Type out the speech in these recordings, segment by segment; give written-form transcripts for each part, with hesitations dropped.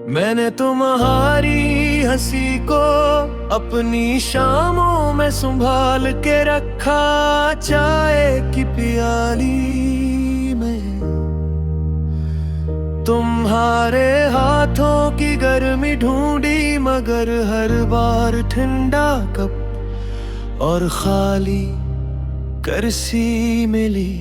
मैंने तुम्हारी हंसी को अपनी शामों में संभाल के रखा, चाय की प्याली में। तुम्हारे हाथों की गर्मी ढूंढी, मगर हर बार ठंडा कप और खाली कुर्सी मिली।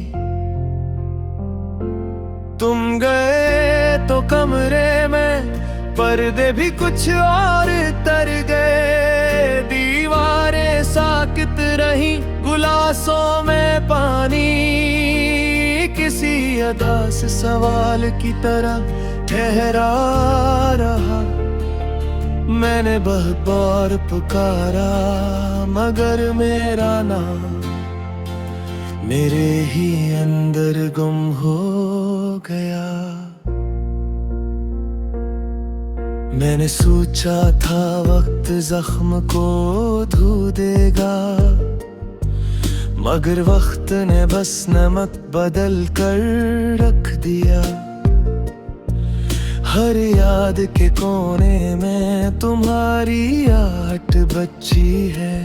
तुम गए तो कमरे में पर्दे भी कुछ और तर गए, दीवारें साकित रही, गुलासों में पानी किसी अदा से सवाल की तरह ठहरा रहा। मैंने बहुत बार पुकारा, मगर मेरा नाम मेरे ही अंदर गुम हो गया। मैंने सोचा था वक्त जख्म को धो देगा, मगर वक्त ने बस नमक बदल कर रख दिया। हर याद के कोने में तुम्हारी आहट बची है,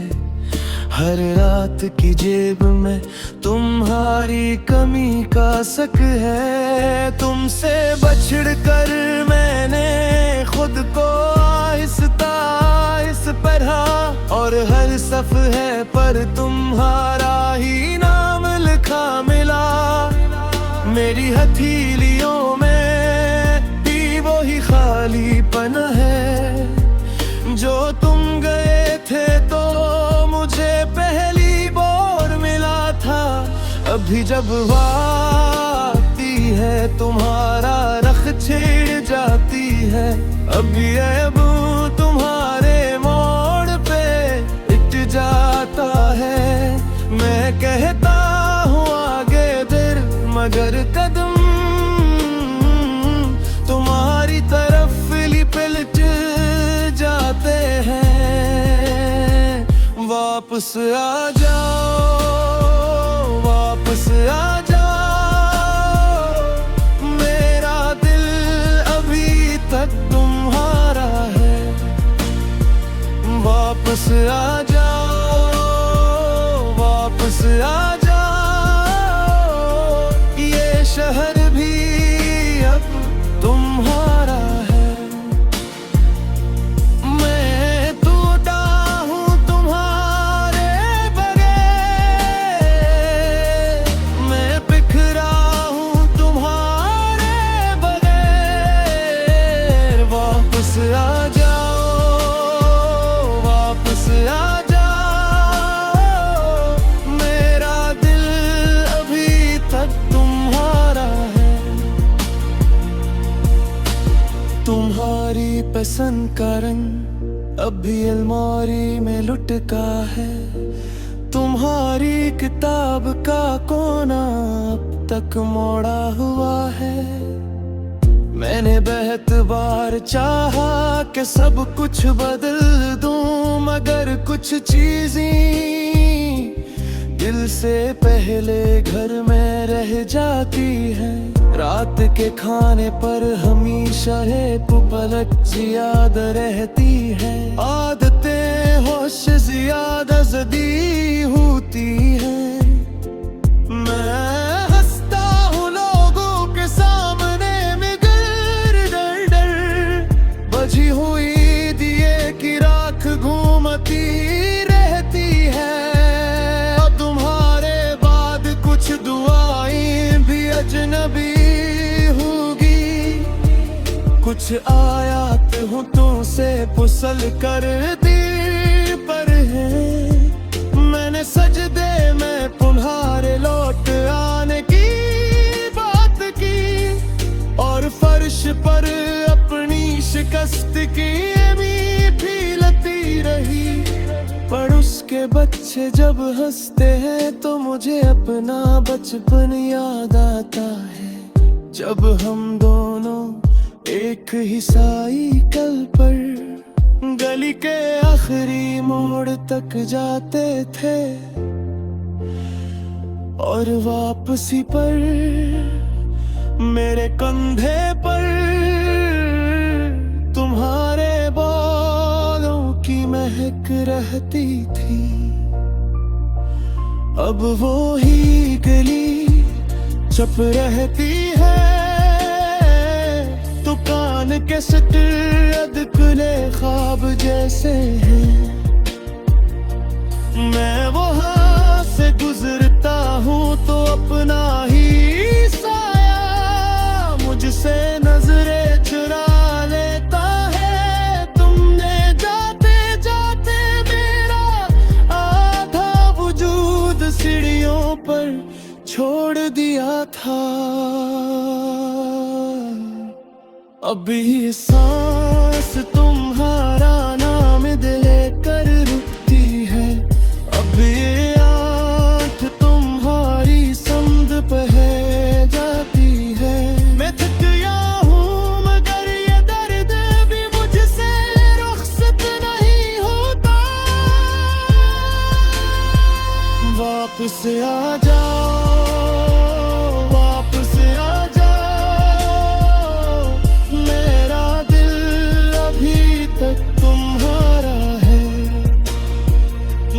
हर रात की जेब में तुम्हारी कमी का शक है। तुमसे बछड़ कर मैंने खुद को आहिस्ता आहिस्ता पढ़ा, और हर सफ़े पर तुम्हारा ही नाम लिखा मिला। मेरी हथेलियों में भी वो ही खालीपन है। जो तुम गए थे तो मुझे पहली बार मिला था। अभी जब आती है तुम्हारा रख छेड़ जाती है। अभी अब तुम्हारे मोड़ पे इट जाता है। मैं कहता हूँ आगे फिर, मगर कदम तुम्हारी तरफ लिपट जाते हैं। वापस आ जाओ, वापस आ जाओ, मेरा दिल अभी तक तुम्हारा है। वापस आ जाओ, वापस आ जाओ, ये शहर भी अब तुम्हारा है। मैं टूटा हूँ तुम्हारे बगैर, मैं बिखरा हूँ तुम्हारे बगैर। वापस आ जाओ, वापस आ जाओ, मेरा दिल अभी तक तुम्हारा है। तुम्हारी पसंद का रंग अभी अलमारी में लुटका है। तुम्हारी किताब का कोना अब तक मोड़ा हुआ है। मैंने बहुत बार चाहा कि सब कुछ बदल दूं, मगर कुछ चीजें दिल से पहले घर में रह जाती हैं। रात के खाने पर हमेशा है पलट याद रहती है। आदतें होश ज्यादा जदी होती हैं। मैं हंसता हूँ लोगों के सामने में डर डर डर, बजी हुई दिए की राख घूमती रहती है। और तुम्हारे बाद कुछ दुआएं भी अजनबी होगी। कुछ आयात हूँ तुमसे पुसल कर दी पर है। मैंने सजदे में तुम्हारे लौट आने की बात की, और फर्श पर अपनी शिकस्त की मीठी लती रही। पर उसके बच्चे जब हंसते हैं तो मुझे अपना बचपन याद आता है। जब हम दोनों एक ही साइकिल पर गली के आखिरी मोड़ तक जाते थे, और वापसी पर मेरे कंधे पर रहती थी। अब वो ही गली चुप रहती है, दुकान के शटर अधकुले ख्वाब जैसे हैं। मैं वहां से गुजरता हूँ तो अपना ही साया मुझसे नजरें चुरा लेता है। तुमने जाते जाते मेरा आधा वजूद सीढ़ियों पर छोड़ दिया था। अभी सांस तुम्हारा नाम लेकर रुकती है, अभी आंख तुम्हारी समझ बह जाती है। मैं थक गया हूँ मगर ये दर्द भी मुझसे रुखसत नहीं होता। वापस आ जाओ, वापस आ जाओ, मेरा दिल अभी तक तुम्हारा है।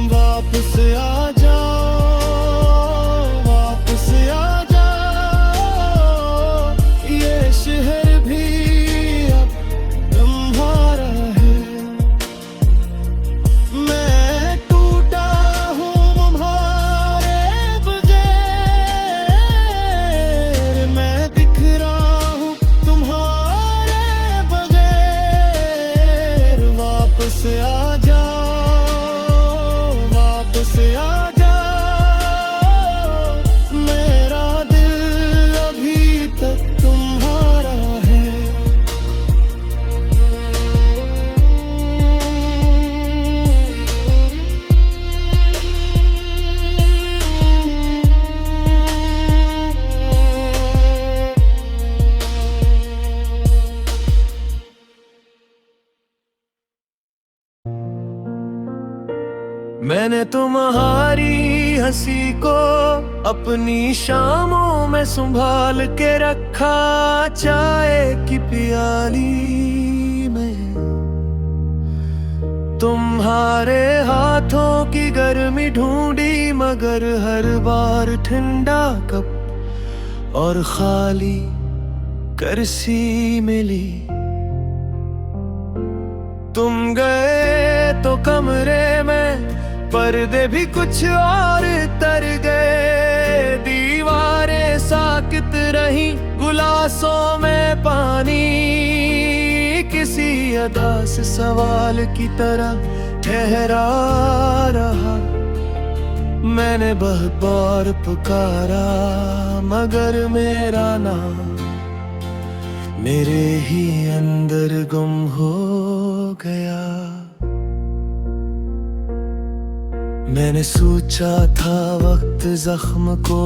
वापस आ जाओ, वापस आ जाओ, ये शहर भी अब तुम्हारा है। मैं टूटा हूँ तुम्हारे बगैर, मैं बिखरा हूँ तुम्हारे बगैर। वापस आ जाओ, वापस आ जाओ, मेरा दिल अभी तक तुम्हारा है। मैंने तुम्हारी हंसी को अपनी शामों में संभाल के रखा, चाय की प्याली में। तुम्हारे हाथों की गर्मी ढूंढी मगर हर बार ठंडा कप और खाली कुर्सी मिली। तुम गए तो कमरे में पर्दे भी कुछ और तर गए, दीवारें साकित रही गुलासों में पानी किसी अदा से सवाल की तरह ठहरा रहा। मैंने बहुत बार पुकारा मगर मेरा नाम मेरे ही अंदर गुम हो गया। मैंने सोचा था वक्त जख्म को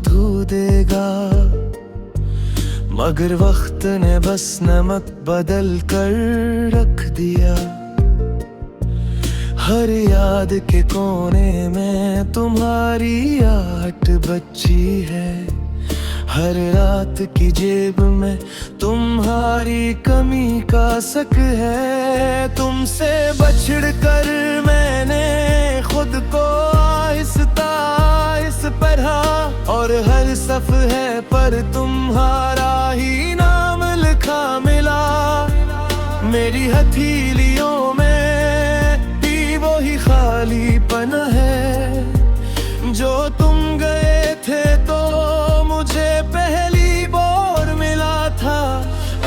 धो देगा मगर वक्त ने बस नमक बदल कर रख दिया। हर याद के कोने में तुम्हारी आहट बची है, हर रात की जेब में तुम्हारी कमी का शक है। तुमसे बछड़ कर मैंने खुद को आहिस्ता आहिस्ता पढ़ा और हर सफ़े पर तुम्हारा ही नाम लिखा मिला। मेरी हथेलियों में भी वो ही खालीपन है जो तुम गए थे तो मुझे पहली बार मिला था।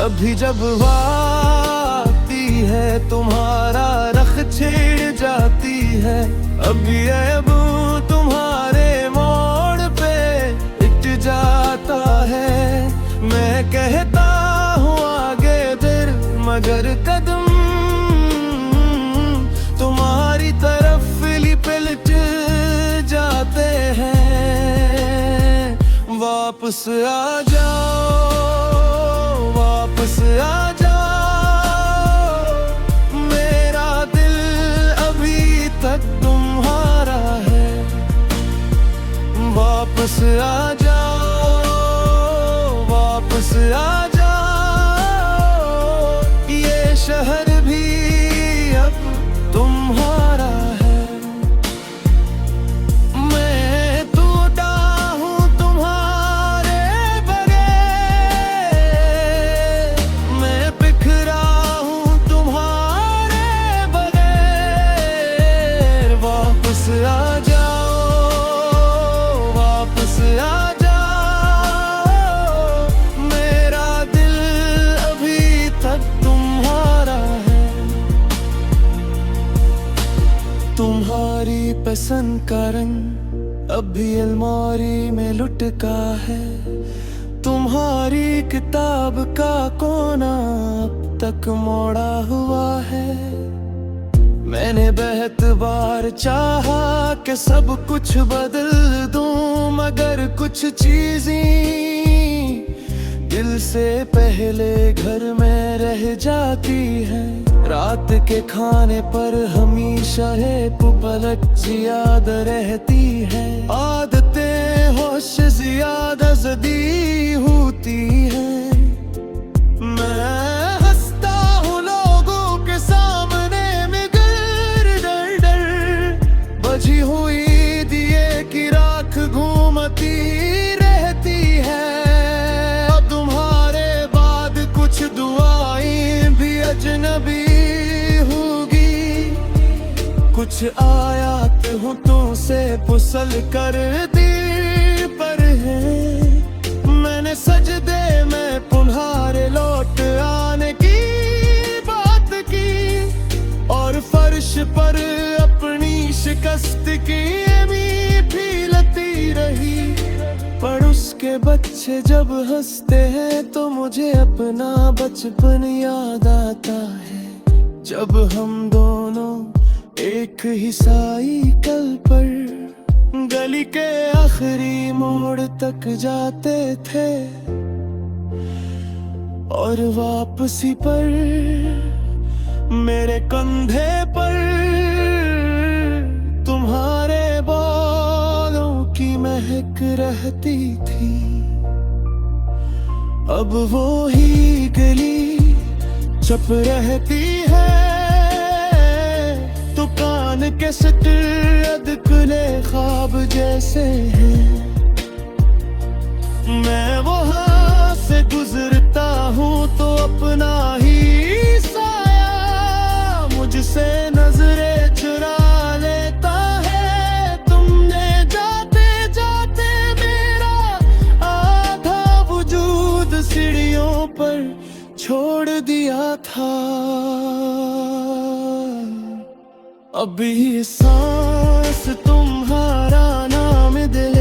अभी जब आती है तुम्हारा रख छेड़ जाती है, अभी अब तुम्हारे मोड़ पे इट जाता है। मैं कहता हूँ आगे दिल मगर कदम तुम्हारी तरफ लिपट जाते हैं। वापस आ जाओ, वापस आ जाओ, मेरा दिल अभी तक तुम्हारा है। वापस आ जाओ, वापस आ जाओ, ये शहर भी अब तुम्हारा है। पसंद का रंग अब भी अलमारी में लुटका है। तुम्हारी किताब का कोना अब तक मोड़ा हुआ है। मैंने बहुत बार चाहा कि सब कुछ बदल दूं, मगर कुछ चीजें दिल से पहले घर में रह जाती हैं। रात के खाने पर हमेशा है पलक याद रहती है। आदतें होश ज्यादा जदी होती हैं। मैं हंसता हूँ लोगों के सामने में डर डर, बजी हुई दिए की राख घूमती रहती है। अब तुम्हारे बाद कुछ दुआएं भी अजनबी होगी। कुछ आयात हूँ तुमसे पुसल कर दी पर है। मैंने सजदे में तुम्हारे लौट आने की बात की, और फर्श पर अपनी शिकस्त की मीठी लती रही। पड़ोस के बच्चे जब हंसते हैं तो मुझे अपना बचपन याद आता है, जब हम दोनों एक ही साइकिल पर गली के आखिरी मोड़ तक जाते थे, और वापसी पर मेरे कंधे पर तुम्हारे बालों की महक रहती थी। अब वो ही गली चुप रहती है, तो कान के सटर अधकुले ख्वाब जैसे हैं। मैं वहां से गुजरता हूँ तो अपना ही साया मुझसे नजरें चुरा लेता है। तुमने जाते जाते मेरा आधा वजूद सीढ़ियों पर छोड़ दिया था। अभी सांस तुम्हारा नाम दिल